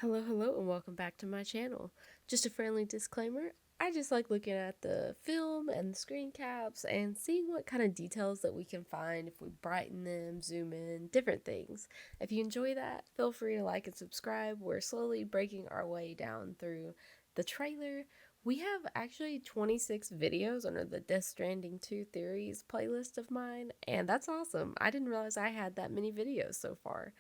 Hello, and welcome back to my channel. Just a friendly disclaimer, I just like looking at the film and the screen caps and seeing what kind of details that we can find if we brighten them, zoom in, different things. If you enjoy that, feel free to like and subscribe. We're slowly breaking our way down through the trailer. We have actually 26 videos under the Death Stranding 2 Theories playlist of mine, and that's awesome. I didn't realize I had that many videos so far.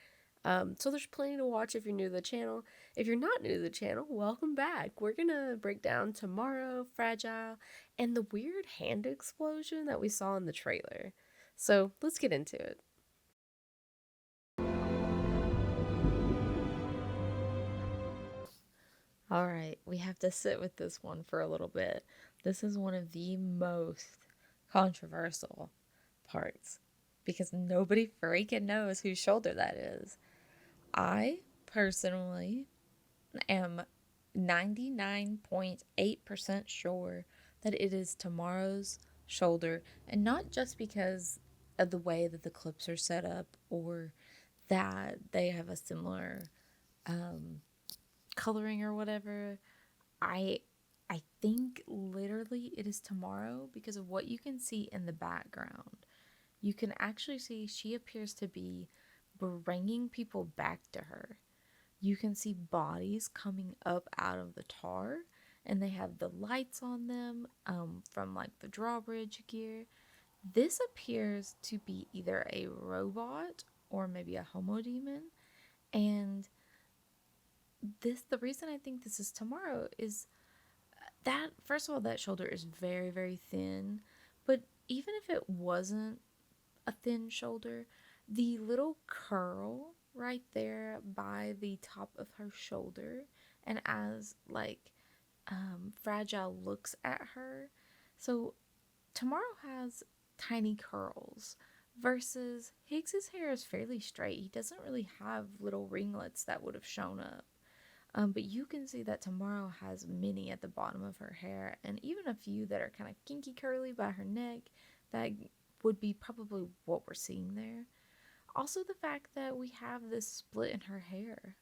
So there's plenty to watch if you're new to the channel. If you're not new to the channel, welcome back. We're gonna break down Tomorrow, Fragile, and the weird hand explosion that we saw in the trailer. So let's get into it. All right, we have to sit with this one for a little bit. This is one of the most controversial parts because nobody freaking knows whose shoulder that is. I personally am 99.8% sure that it is Tomorrow's shoulder, and not just because of the way that the clips are set up or that they have a similar coloring or whatever. I I think literally it is Tomorrow because of what you can see in the background. You can actually see she appears to be bringing people back to her. You can see bodies coming up out of the tar, and they have the lights on them from like the drawbridge gear. This appears to be either a robot or maybe a homo demon, and the reason I think this is Tomorrow is that first of all that shoulder is very very thin, but even if it wasn't a thin shoulder, the little curl right there by the top of her shoulder, and as like Fragile looks at her, so Tomorrow has tiny curls versus Higgs's hair is fairly straight. He doesn't really have little ringlets that would have shown up. But you can see that Tomorrow has many at the bottom of her hair, and even a few that are kind of kinky curly by her neck. That would be probably what we're seeing there. Also, the fact that we have this split in her hair.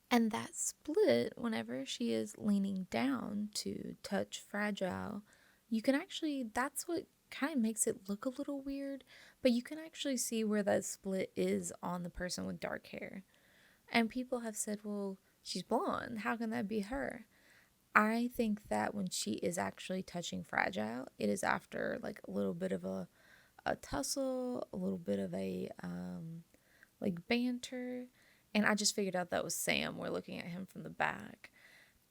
And that split, whenever she is leaning down to touch Fragile, you can actually, that's what kind of makes it look a little weird, but you can actually see where that split is on the person with dark hair. And people have said, well, she's blonde. How can that be her? I think that when she is actually touching Fragile, it is after like a little bit of a tussle, a little bit of a like banter. And I just figured out that was Sam. We're looking at him from the back.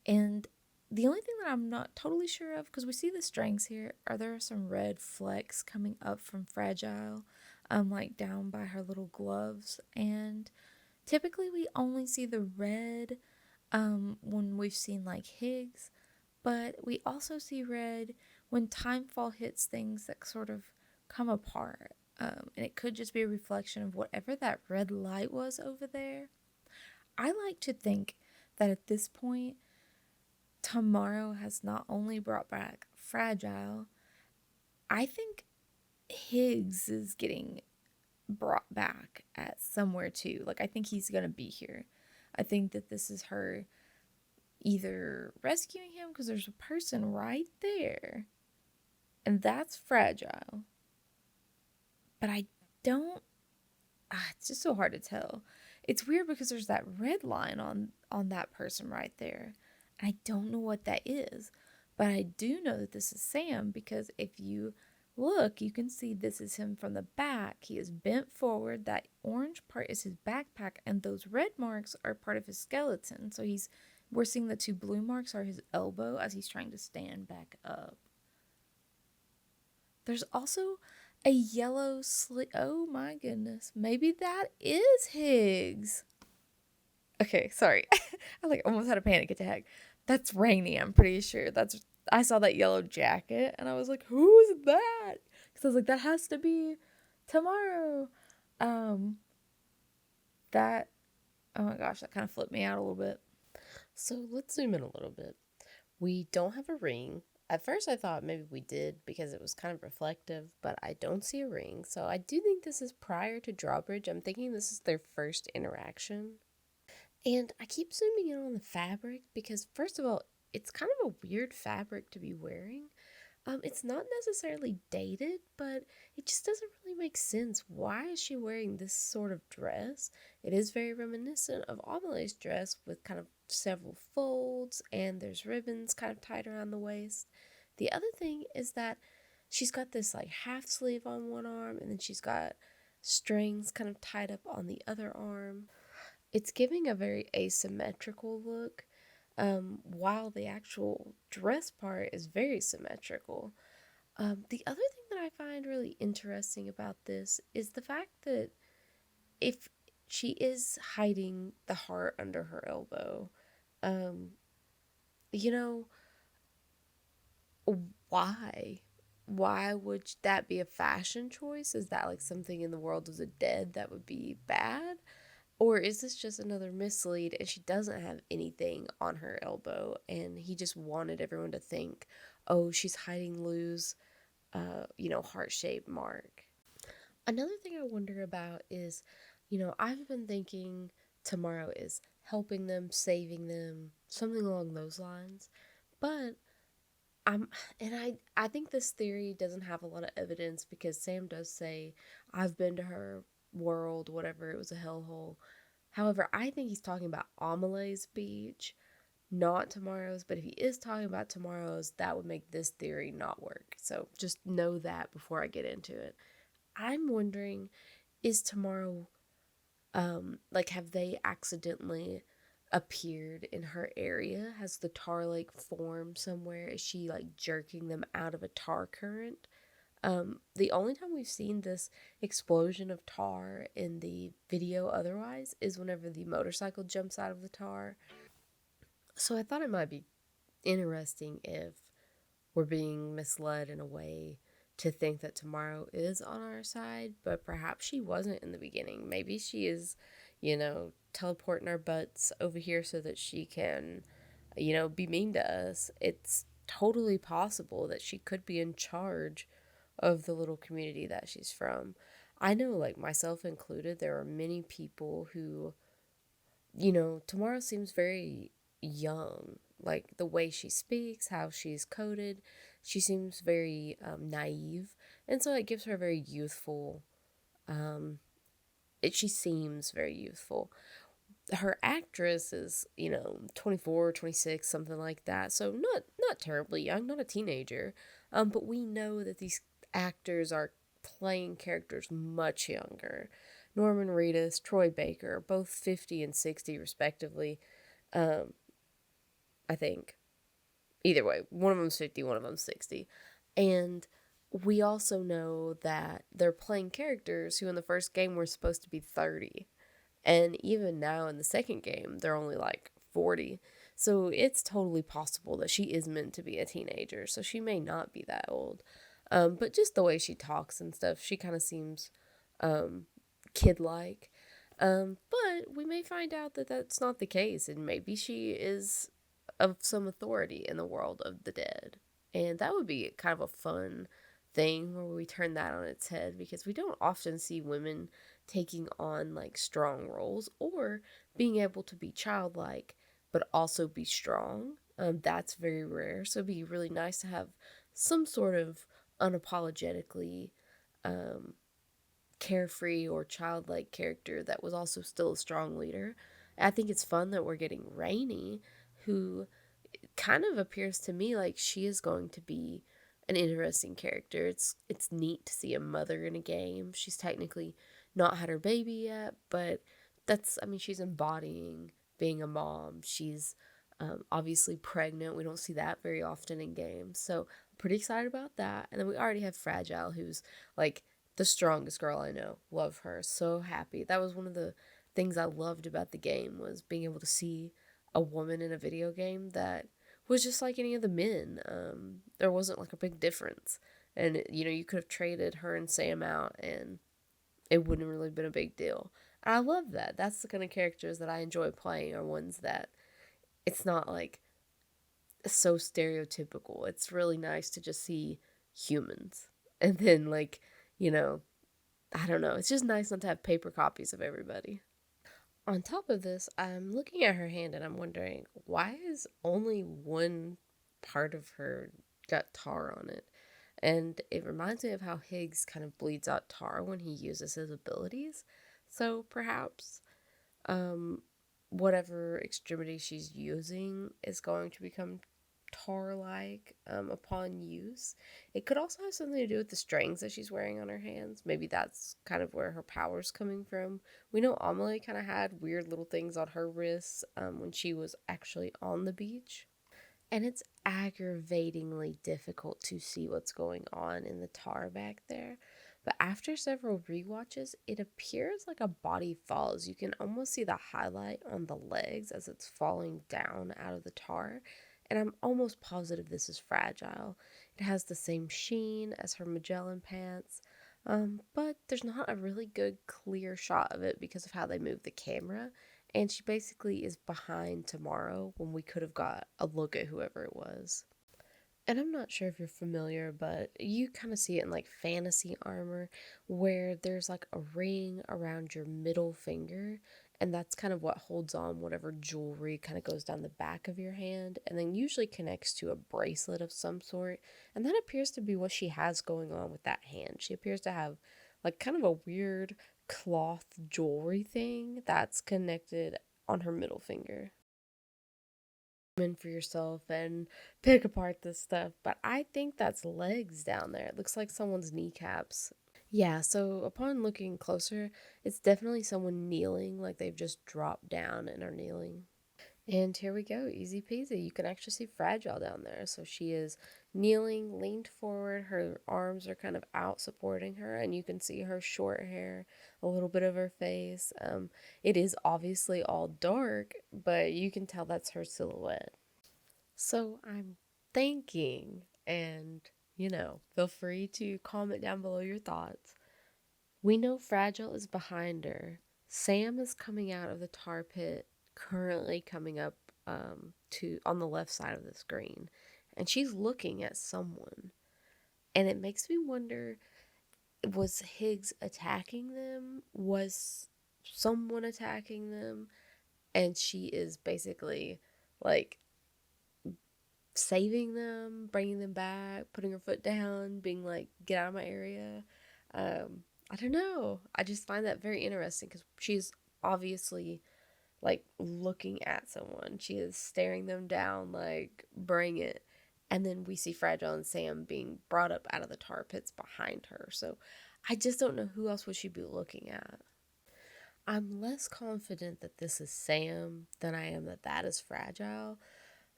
And the only thing that I'm not totally sure of, because we see the strings here, are there some red flecks coming up from Fragile, like down by her little gloves. And typically we only see the red when we've seen like Higgs, but we also see red when timefall hits things that sort of come apart. And it could just be a reflection of whatever that red light was over there. I like to think that at this point, Tomorrow has not only brought back Fragile, I think Higgs is getting brought back at somewhere too. Like, I think he's gonna be here. I think that this is her either rescuing him because there's a person right there, and that's Fragile. But I don't. It's just so hard to tell. It's weird because there's that red line on that person right there. I don't know what that is, but I do know that this is Sam because if you look, you can see this is him from the back. He is bent forward. That orange part is his backpack, and those red marks are part of his skeleton. So we're seeing the two blue marks are his elbow as he's trying to stand back up. There's also a yellow slit. Oh my goodness. Maybe that is Higgs. Okay, sorry. I like almost had a panic attack. That's Rainy, I'm pretty sure. I saw that yellow jacket and I was like, who is that? Because I was like, that has to be Tomorrow. Um that oh my gosh, that kind of flipped me out a little bit. So let's zoom in a little bit. We don't have a ring. At first I thought maybe we did because it was kind of reflective, but I don't see a ring. So I do think this is prior to Drawbridge. I'm thinking this is their first interaction. And I keep zooming in on the fabric because, first of all, it's kind of a weird fabric to be wearing. It's not necessarily dated, but it just doesn't really make sense. Why is she wearing this sort of dress? It is very reminiscent of Amelie's dress with kind of several folds, and there's ribbons kind of tied around the waist. The other thing is that she's got this like half sleeve on one arm, and then she's got strings kind of tied up on the other arm. It's giving a very asymmetrical look, while the actual dress part is very symmetrical. The other thing that I find really interesting about this is the fact that if she is hiding the heart under her elbow, um, you know, why? Why would that be a fashion choice? Is that like something in the world of the dead that would be bad? Or is this just another mislead and she doesn't have anything on her elbow and he just wanted everyone to think, oh, she's hiding Lou's, heart shaped mark? Another thing I wonder about is, I've been thinking tomorrow is helping them, saving them, something along those lines. But I'm and I think this theory doesn't have a lot of evidence because Sam does say I've been to her world, whatever, it was a hellhole. However, I think he's talking about Amelie's beach, not tomorrow's. But if he is talking about tomorrow's, that would make this theory not work. So just know that before I get into it. I'm wondering, is tomorrow, like, have they accidentally appeared in her area? Has the tar lake formed somewhere? Is she like jerking them out of a tar current? The only time we've seen this explosion of tar in the video otherwise is whenever the motorcycle jumps out of the tar. So I thought it might be interesting if we're being misled in a way to think that tomorrow is on our side, but perhaps she wasn't in the beginning. Maybe she is, teleporting our butts over here so that she can, be mean to us. It's totally possible that she could be in charge of the little community that she's from. I know, like myself included, there are many people who, Tomorrow seems very young. Like the way she speaks, how she's coded, she seems very naive. And so it gives her a very youthful, she seems very youthful. Her actress is 24, 26, something like that, so not terribly young, not a teenager. But we know that these actors are playing characters much younger. Norman Reedus, Troy Baker, both 50 and 60 respectively. um I think either way, one of them's 50, one of them's 60. And we also know that they're playing characters who in the first game were supposed to be 30. And even now in the second game, they're only like 40. So it's totally possible that she is meant to be a teenager. So she may not be that old. But just the way she talks and stuff, she kind of seems um, kid like. But we may find out that that's not the case. And maybe she is of some authority in the world of the dead. And that would be kind of a fun thing where we turn that on its head because we don't often see women taking on like strong roles or being able to be childlike but also be strong. That's very rare. So it'd be really nice to have some sort of unapologetically um, carefree or childlike character that was also still a strong leader. I think it's fun that we're getting Rainey, who kind of appears to me like she is going to be an interesting character. It's neat to see a mother in a game. She's technically not had her baby yet, but she's embodying being a mom. She's obviously pregnant. We don't see that very often in games. So I'm pretty excited about that. And then we already have Fragile, who's like the strongest girl I know. Love her. So happy. That was one of the things I loved about the game was being able to see a woman in a video game that was just like any of the men. There wasn't like a big difference. And, you could have traded her and Sam out and it wouldn't really have been a big deal. And I love that. That's the kind of characters that I enjoy playing are ones that it's not like so stereotypical. It's really nice to just see humans. And then, like, you know, I don't know. It's just nice not to have paper copies of everybody. On top of this, I'm looking at her hand and I'm wondering why is only one part of her got tar on it? And it reminds me of how Higgs kind of bleeds out tar when he uses his abilities. So perhaps um, whatever extremity she's using is going to become tar like upon use. It could also have something to do with the strings that she's wearing on her hands. Maybe that's kind of where her power's coming from. We know Amelie kind of had weird little things on her wrists when she was actually on the beach. And it's aggravatingly difficult to see what's going on in the tar back there. But after several rewatches, it appears like a body falls. You can almost see the highlight on the legs as it's falling down out of the tar. And I'm almost positive this is fragile. It has the same sheen as her Magellan pants, but there's not a really good clear shot of it because of how they move the camera, and she basically is behind Tomorrow when we could have got a look at whoever it was. And I'm not sure if you're familiar, but you kind of see it in like fantasy armor where there's like a ring around your middle finger, and that's kind of what holds on whatever jewelry kind of goes down the back of your hand and then usually connects to a bracelet of some sort. And that appears to be what she has going on with that hand. She appears to have like kind of a weird cloth jewelry thing that's connected on her middle finger in for yourself and pick apart this stuff, but I think that's legs down there. It looks like someone's kneecaps. Yeah, so upon looking closer, it's definitely someone kneeling, like they've just dropped down and are kneeling. And here we go, easy peasy. You can actually see Fragile down there. So she is kneeling, leaned forward. Her arms are kind of out supporting her, and you can see her short hair, a little bit of her face. It is obviously all dark, but you can tell that's her silhouette. So I'm thinking, and feel free to comment down below your thoughts. We know Fragile is behind her. Sam is coming out of the tar pit, currently coming up to on the left side of the screen, and she's looking at someone. And it makes me wonder, was Higgs attacking them? Was someone attacking them? And she is basically like saving them, bringing them back, putting her foot down, being like, get out of my area. I don't know. I just find that very interesting because she's obviously like looking at someone. She is staring them down, like, bring it. And then we see Fragile and Sam being brought up out of the tar pits behind her. So I just don't know who else would she be looking at. I'm less confident that this is Sam than I am that that is Fragile.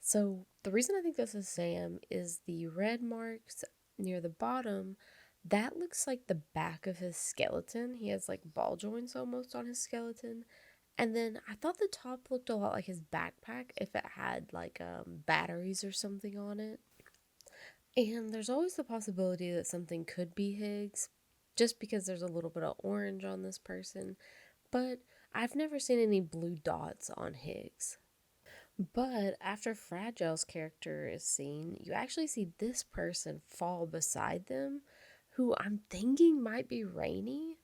So the reason I think this is Sam is the red marks near the bottom. That looks like the back of his skeleton. He has like ball joints almost on his skeleton. And then I thought the top looked a lot like his backpack if it had like batteries or something on it. And there's always the possibility that something could be Higgs just because there's a little bit of orange on this person. But I've never seen any blue dots on Higgs. But after Fragile's character is seen, you actually see this person fall beside them, who I'm thinking might be Rainy.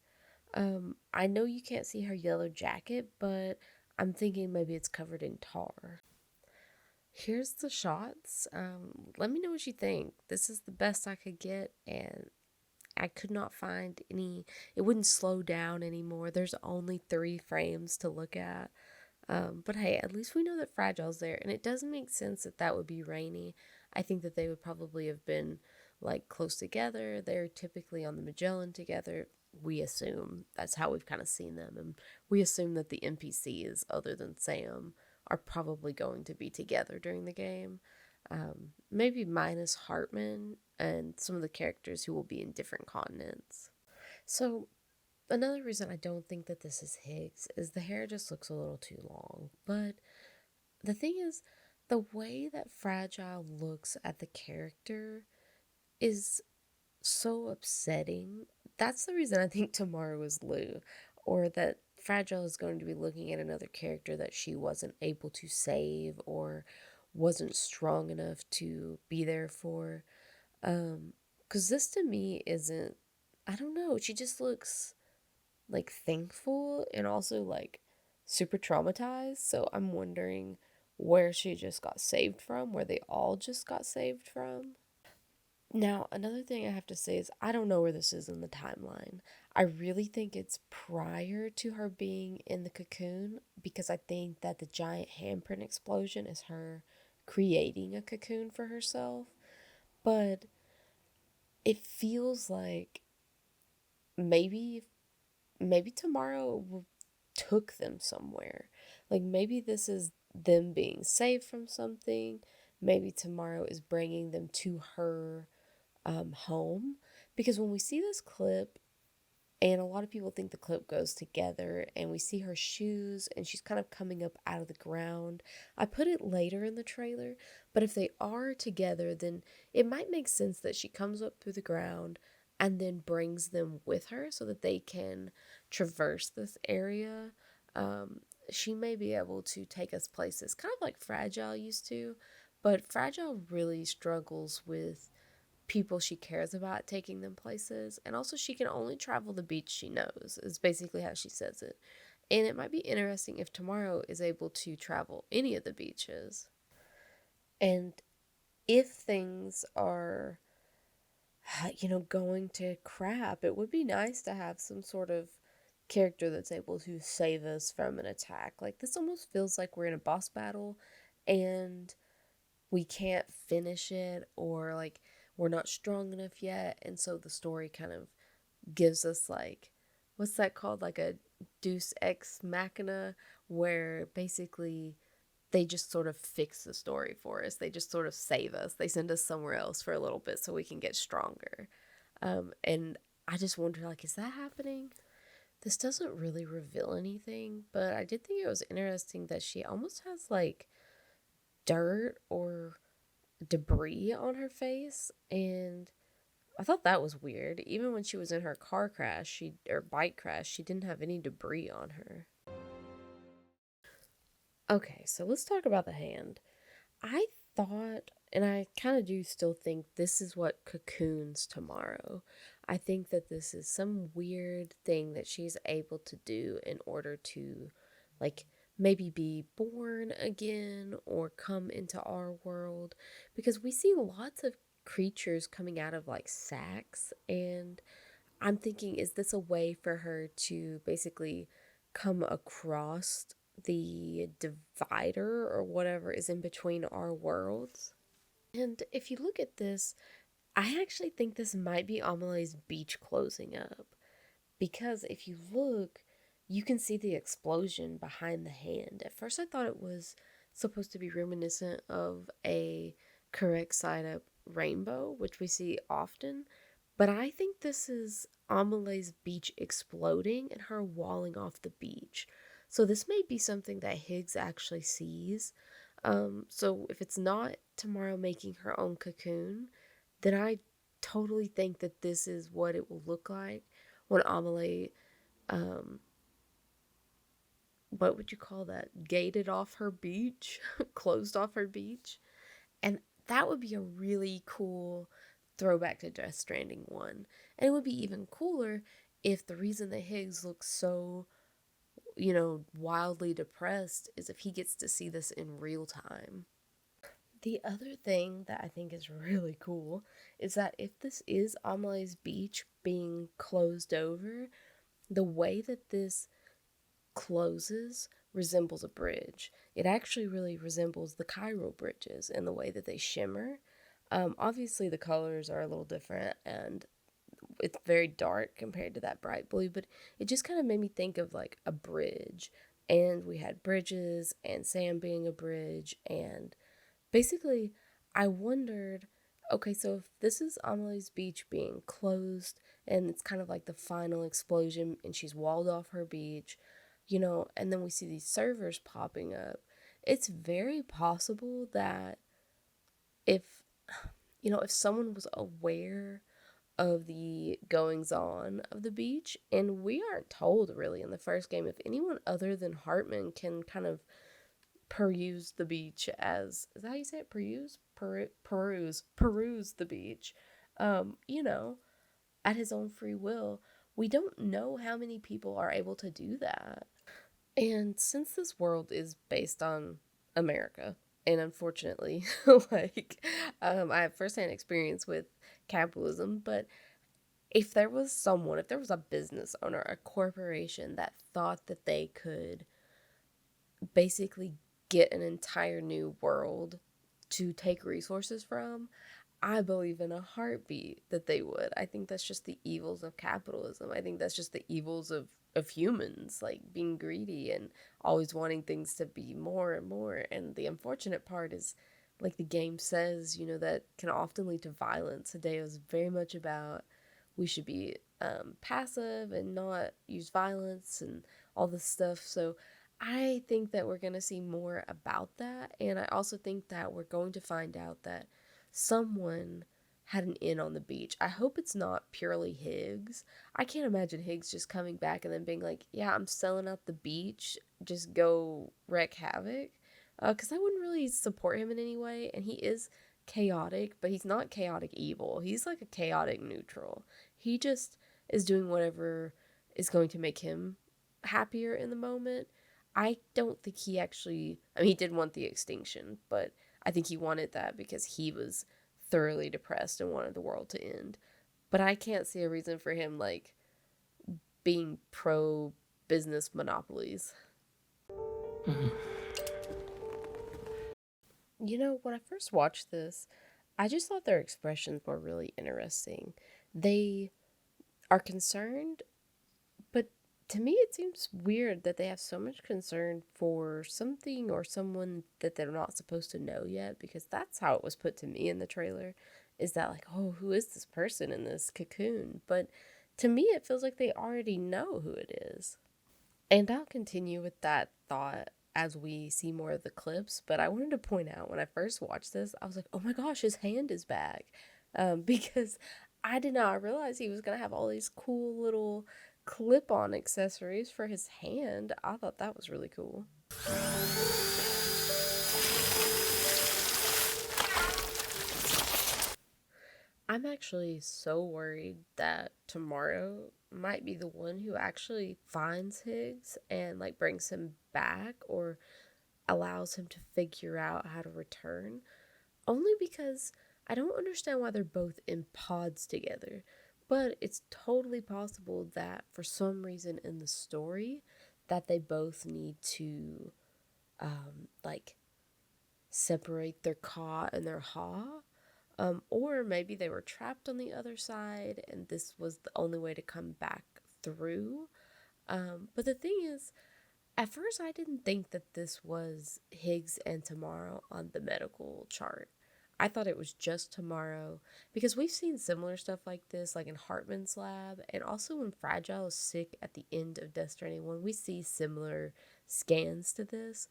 I know you can't see her yellow jacket, but I'm thinking maybe it's covered in tar. Here's the shots. Let me know what you think. This is the best I could get, and I could not find any. It wouldn't slow down anymore. There's only 3 frames to look at. But hey, at least we know that Fragile's there, and it doesn't make sense that that would be Rainy. I think that they would probably have been like close together. They're typically on the Magellan together. We assume that's how we've kind of seen them, and we assume that the NPCs, other than Sam, are probably going to be together during the game. Maybe minus Hartman and some of the characters who will be in different continents. So another reason I don't think that this is Higgs is the hair just looks a little too long. But the thing is, the way that Fragile looks at the character is so upsetting. That's the reason I think Tomorrow is Lou, or that Fragile is going to be looking at another character that she wasn't able to save or wasn't strong enough to be there for. Because this to me isn't, I don't know, she just looks like thankful and also like super traumatized. So I'm wondering where she just got saved from, where they all just got saved from. Now, another thing I have to say is I don't know where this is in the timeline. I really think it's prior to her being in the cocoon because I think that the giant handprint explosion is her creating a cocoon for herself. But it feels like maybe tomorrow took them somewhere. Like maybe this is them being saved from something. Maybe tomorrow is bringing them to her home. Because when we see this clip, and a lot of people think the clip goes together, and we see her shoes and she's kind of coming up out of the ground. I put it later in the trailer, but if they are together, then it might make sense that she comes up through the ground and then brings them with her so that they can traverse this area. Um, she may be able to take us places, kind of like Fragile used to, but Fragile really struggles with people she cares about taking them places, and also she can only travel the beach she knows, is basically how she says it. And it might be interesting if Tomorrow is able to travel any of the beaches. And if things are, going to crap, it would be nice to have some sort of character that's able to save us from an attack. Like, this almost feels like we're in a boss battle and we can't finish it, or like we're not strong enough yet, and so the story kind of gives us like, what's that called, like a deus ex machina, where basically they just sort of fix the story for us, they just sort of save us, they send us somewhere else for a little bit so we can get stronger. And I just wonder, like, is that happening? This doesn't really reveal anything, but I did think it was interesting that she almost has like dirt or debris on her face, and I thought that was weird. Even when she was in her car crash, or bike crash, she didn't have any debris on her. Okay, so let's talk about the hand. I thought, and I kind of do still think, this is what cocoons tomorrow. I think that this is some weird thing that she's able to do in order to, like, maybe be born again or come into our world. Because we see lots of creatures coming out of, like, sacks, and I'm thinking, is this a way for her to basically come across the divider or whatever is in between our worlds? And if you look at this, I actually think this might be Amelie's beach closing up. Because if you look, you can see the explosion behind the hand. At first, I thought it was supposed to be reminiscent of a correct side up rainbow, which we see often. But I think this is Amelie's beach exploding and her walling off the beach. So this may be something that Higgs actually sees. So if it's not Tomorrow making her own cocoon, then I totally think that this is what it will look like when Amelie, um, what would you call that? Gated off her beach, closed off her beach. And that would be a really cool throwback to Death Stranding 1. And it would be even cooler if the reason that Higgs looks so, wildly depressed is if he gets to see this in real time. The other thing that I think is really cool is that if this is Amelie's beach being closed over, the way that this closes resembles a bridge. It actually really resembles the Cairo bridges in the way that they shimmer. Obviously, the colors are a little different and it's very dark compared to that bright blue, but it just kind of made me think of like a bridge. And we had bridges and sand being a bridge. And basically, I wondered, okay, so if this is Amelie's beach being closed and it's kind of like the final explosion and she's walled off her beach, and then we see these servers popping up, it's very possible that if, if someone was aware of the goings on of the beach, and we aren't told really in the first game if anyone other than Hartman can kind of peruse the beach, as is that how you say it? Peruse the beach, um, you know, at his own free will. We don't know how many people are able to do that. And since this world is based on America, and unfortunately, like, I have firsthand experience with capitalism, but if there was a business owner, a corporation that thought that they could basically get an entire new world to take resources from, I believe in a heartbeat that they would. I think that's just the evils of capitalism. I think that's just the evils of humans, like being greedy and always wanting things to be more and more. And the unfortunate part is, like the game says, that can often lead to violence. Today was very much about we should be passive and not use violence and all this stuff. So I think that we're going to see more about that. And I also think that we're going to find out that someone had an inn on the beach. I hope it's not purely Higgs. I can't imagine Higgs just coming back and then being like, yeah, I'm selling out the beach, just go wreak havoc. Because I wouldn't really support him in any way. And he is chaotic, but he's not chaotic evil. He's like a chaotic neutral. He just is doing whatever is going to make him happier in the moment. I don't think he actually, I mean, he did want the extinction, but I think he wanted that because he was thoroughly depressed and wanted the world to end. But I can't see a reason for him, like, being pro business monopolies. When I first watched this, I just thought their expressions were really interesting. They are concerned, but to me it seems weird that they have so much concern for something or someone that they're not supposed to know yet, because that's how it was put to me in the trailer, is that like, oh, who is this person in this cocoon? But to me it feels like they already know who it is. And I'll continue with that thought as we see more of the clips. But I wanted to point out, when I first watched this, I was like, oh my gosh, his hand is back. Because I did not realize he was going to have all these cool little clip on accessories for his hand. I thought that was really cool. I'm actually so worried that Tomorrow might be the one who actually finds Higgs and like brings him back, or allows him to figure out how to return. Only because I don't understand why they're both in pods together. But it's totally possible that for some reason in the story that they both need to like separate their ka and their ha. Or maybe they were trapped on the other side and this was the only way to come back through. But the thing is, at first I didn't think that this was Higgs and Tomorrow on the medical chart. I thought it was just Tomorrow, because we've seen similar stuff like this, like in Hartman's lab, and also when Fragile is sick at the end of Death Stranding, when we see similar scans to this.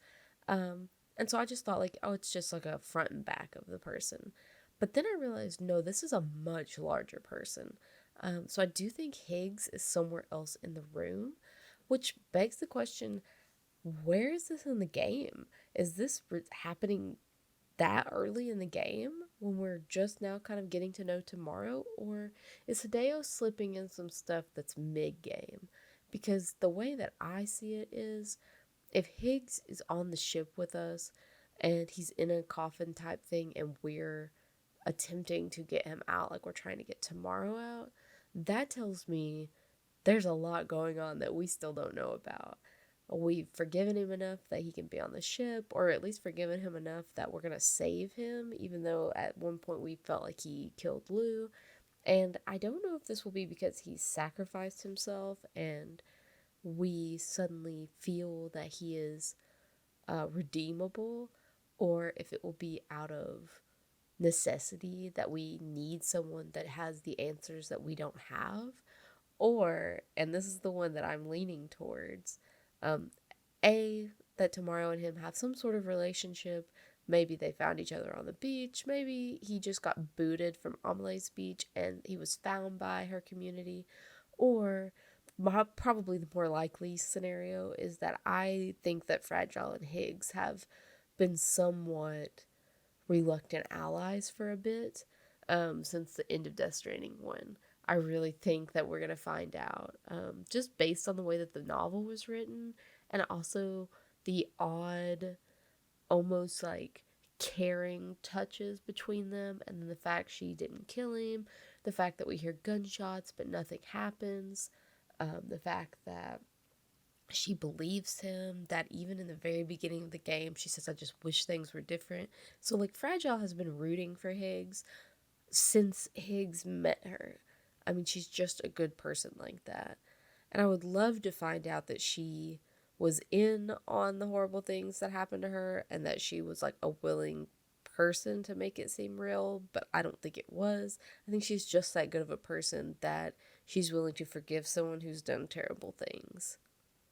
And so I just thought, like, oh, it's just like a front and back of the person. But then I realized, no, this is a much larger person. So I do think Higgs is somewhere else in the room, which begs the question, where is this in the game? Is this happening that early in the game when we're just now kind of getting to know Tomorrow? Or is Hideo slipping in some stuff that's mid game? Because the way that I see it is, if Higgs is on the ship with us and he's in a coffin type thing and we're attempting to get him out, like we're trying to get Tomorrow out, that tells me there's a lot going on that we still don't know about. We've forgiven him enough that he can be on the ship, or at least forgiven him enough that we're going to save him, even though at one point we felt like he killed Lou. And I don't know if this will be because he sacrificed himself and we suddenly feel that he is redeemable, or if it will be out of necessity that we need someone that has the answers that we don't have. Or, and this is the one that I'm leaning towards, um, A, that Tomorrow and him have some sort of relationship. Maybe they found each other on the beach. Maybe he just got booted from Amelie's beach and he was found by her community. Or, probably the more likely scenario is that I think that Fragile and Higgs have been somewhat reluctant allies for a bit, since the end of Death Stranding 1. I really think that we're going to find out, just based on the way that the novel was written and also the odd, almost like caring touches between them, and then the fact she didn't kill him, the fact that we hear gunshots but nothing happens, the fact that she believes him, that even in the very beginning of the game she says, I just wish things were different. So like Fragile has been rooting for Higgs since Higgs met her. I mean, she's just a good person like that. And I would love to find out that she was in on the horrible things that happened to her and that she was like a willing person to make it seem real, but I don't think it was. I think she's just that good of a person that she's willing to forgive someone who's done terrible things.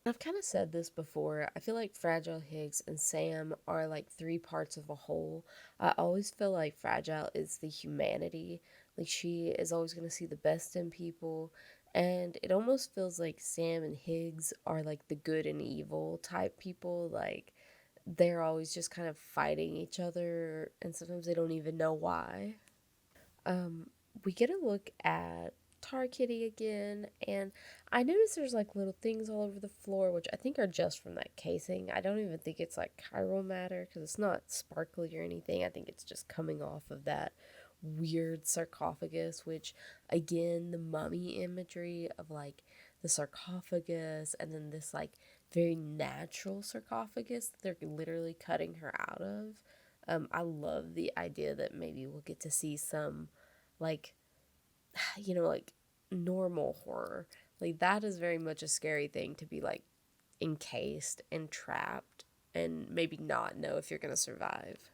I've kind of said this before. I feel like Fragile, Higgs, and Sam are like three parts of a whole. I always feel like Fragile is the humanity. Like she is always going to see the best in people. And it almost feels like Sam and Higgs are like the good and evil type people. Like they're always just kind of fighting each other, and sometimes they don't even know why. Um, we get a look at Tar Kitty again, and I notice there's like little things all over the floor, which I think are just from that casing. I don't even think it's like chiral matter because it's not sparkly or anything. I think it's just coming off of that weird sarcophagus, which again, the mummy imagery of like the sarcophagus and then this like very natural sarcophagus that they're literally cutting her out of. I love the idea that maybe we'll get to see some, like, like normal horror. Like, that is very much a scary thing to be, like, encased and trapped and maybe not know if you're going to survive.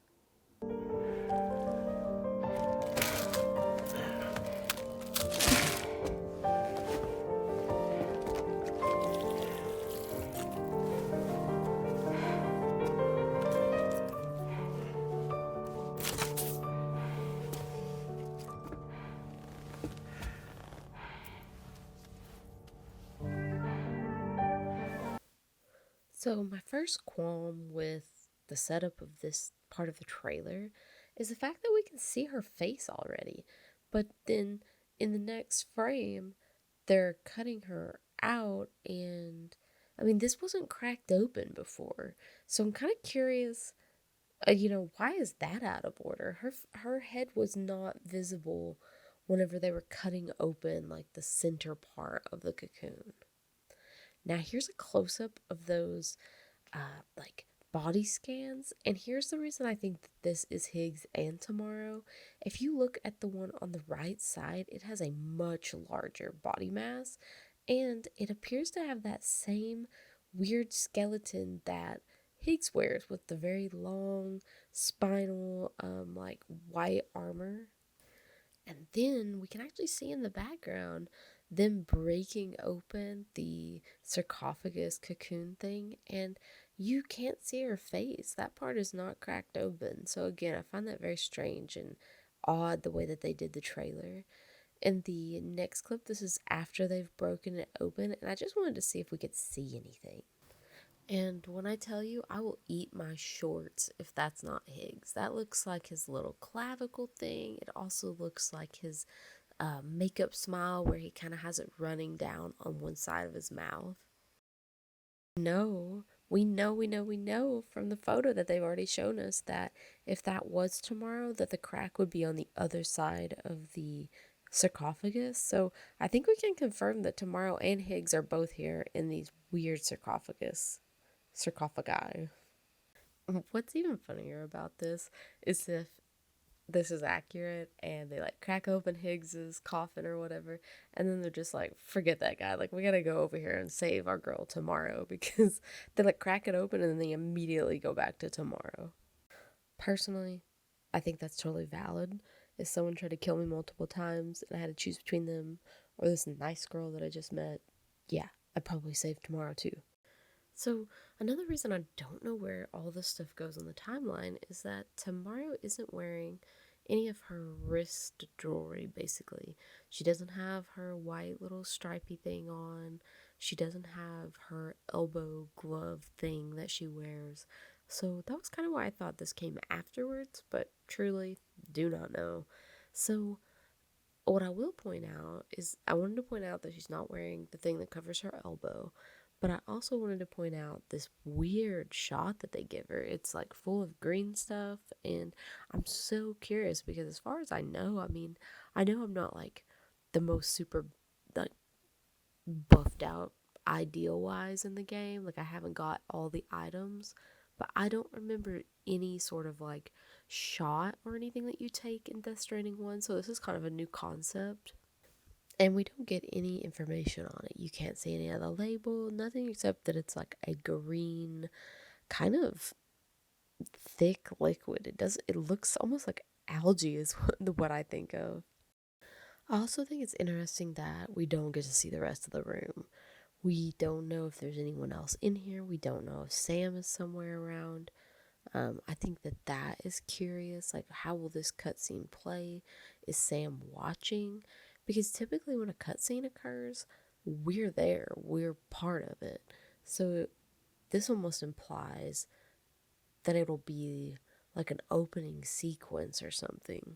So, my first qualm with the setup of this part of the trailer is the fact that we can see her face already. But then in the next frame, they're cutting her out, and I mean, this wasn't cracked open before. So, I'm kind of curious. Why is that out of order? Her head was not visible whenever they were cutting open like the center part of the cocoon. Now here's a close up of those like body scans, and here's the reason I think that this is Higgs and Tomorrow. If you look at the one on the right side, it has a much larger body mass, and it appears to have that same weird skeleton that Higgs wears with the very long spinal, like white armor. And then we can actually see in the background them breaking open the sarcophagus cocoon thing, and you can't see her face. That part is not cracked open. So, again, I find that very strange and odd the way that they did the trailer. In the next clip, this is after they've broken it open, and I just wanted to see if we could see anything. And when I tell you, I will eat my shorts if that's not Higgs. That looks like his little clavicle thing. It also looks like his makeup smile where he kind of has it running down on one side of his mouth. No, we know from the photo that they've already shown us that if that was Tomorrow, that the crack would be on the other side of the sarcophagus. So I think we can confirm that Tomorrow and Higgs are both here in these weird sarcophagi. What's even funnier about this is if this is accurate and they like crack open Higgs's coffin or whatever, and then they're just like, forget that guy, like we gotta go over here and save our girl Tomorrow, because they like crack it open and then they immediately go back to Tomorrow. Personally, I think that's totally valid. If someone tried to kill me multiple times and I had to choose between them or this nice girl that I just met, yeah, I'd probably save Tomorrow too. So, another reason I don't know where all this stuff goes on the timeline is that Tomorrow isn't wearing any of her wrist jewelry, basically. She doesn't have her white little stripy thing on. She doesn't have her elbow glove thing that she wears. So, that was kind of why I thought this came afterwards, but truly do not know. So, what I will point out is I wanted to point out that she's not wearing the thing that covers her elbow, But I also wanted to point out this weird shot that they give her. It's like full of green stuff, and I'm so curious because, as far as I know, I mean, I know I'm not like the most super like buffed out ideal wise in the game. Like, I haven't got all the items, but I don't remember any sort of like shot or anything that you take in Death Stranding 1. So, this is kind of a new concept. And we don't get any information on it. You can't see any of the label, nothing except that it's like a green, kind of thick liquid. It looks almost like algae is what I think of. I also think it's interesting that we don't get to see the rest of the room. We don't know if there's anyone else in here. We don't know if Sam is somewhere around. I think that is curious. Like, how will this cutscene play? Is Sam watching? Because typically, when a cutscene occurs, we're there, we're part of it. So, this almost implies that it'll be like an opening sequence or something.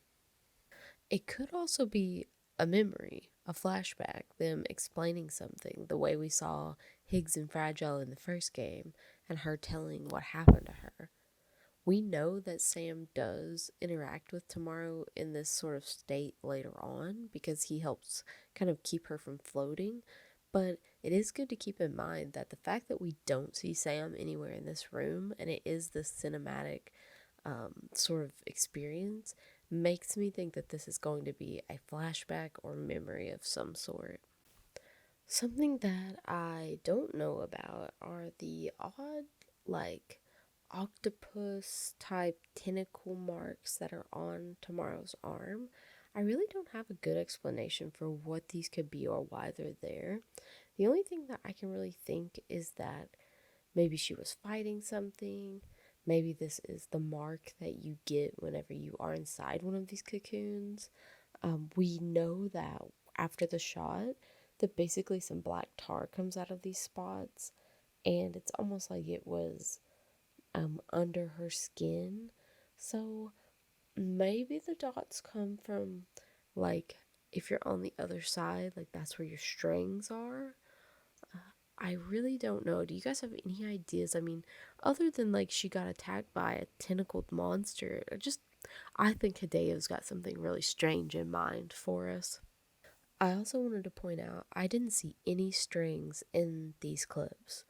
It could also be a memory, a flashback, them explaining something, the way we saw Higgs and Fragile in the first game, and her telling what happened to her. We know that Sam does interact with Tomorrow in this sort of state later on because he helps kind of keep her from floating. But it is good to keep in mind that the fact that we don't see Sam anywhere in this room and it is this cinematic sort of experience makes me think that this is going to be a flashback or memory of some sort. Something that I don't know about are the odd, like, octopus type tentacle marks that are on Tomorrow's arm. I really don't have a good explanation for what these could be or why they're there. The only thing that I can really think is that maybe she was fighting something. Maybe this is the mark that you get whenever you are inside one of these cocoons. We know that after the shot, that basically some black tar comes out of these spots, and it's almost like it was under her skin. So maybe the dots come from, like, if you're on the other side, like that's where your strings are. I really don't know. Do you guys have any ideas? I mean, other than like she got attacked by a tentacled monster, I think Hideo's got something really strange in mind for us. I also wanted to point out I didn't see any strings in these clips,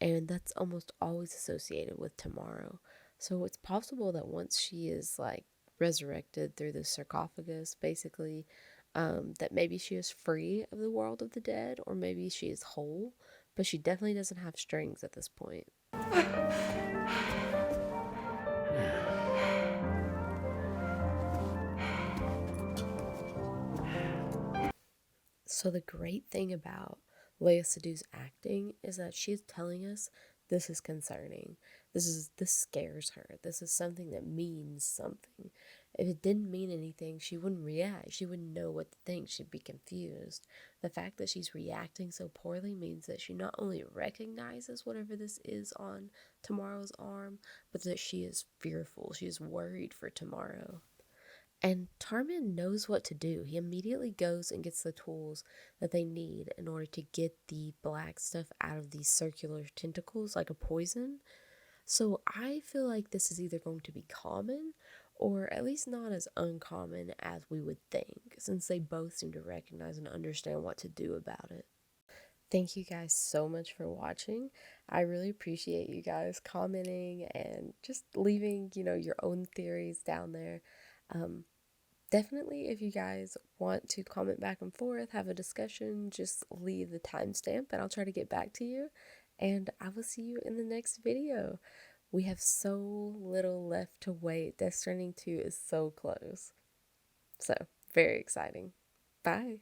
and that's almost always associated with Tomorrow. So it's possible that once she is like resurrected through the sarcophagus, basically, that maybe she is free of the world of the dead, or maybe she is whole, but she definitely doesn't have strings at this point. So the great thing about Leia Sedu's acting is that she's telling us this is concerning. This scares her. This is something that means something. If it didn't mean anything, she wouldn't react. She wouldn't know what to think. She'd be confused. The fact that she's reacting so poorly means that she not only recognizes whatever this is on Tomorrow's arm, but that she is fearful. She is worried for Tomorrow. And Tarman knows what to do. He immediately goes and gets the tools that they need in order to get the black stuff out of these circular tentacles like a poison. So I feel like this is either going to be common or at least not as uncommon as we would think, since they both seem to recognize and understand what to do about it. Thank you guys so much for watching. I really appreciate you guys commenting and just leaving, your own theories down there. Um, Definitely, if you guys want to comment back and forth, have a discussion, just leave the timestamp and I'll try to get back to you. And I will see you in the next video. We have so little left to wait. Death Stranding 2 is so close. So, very exciting. Bye.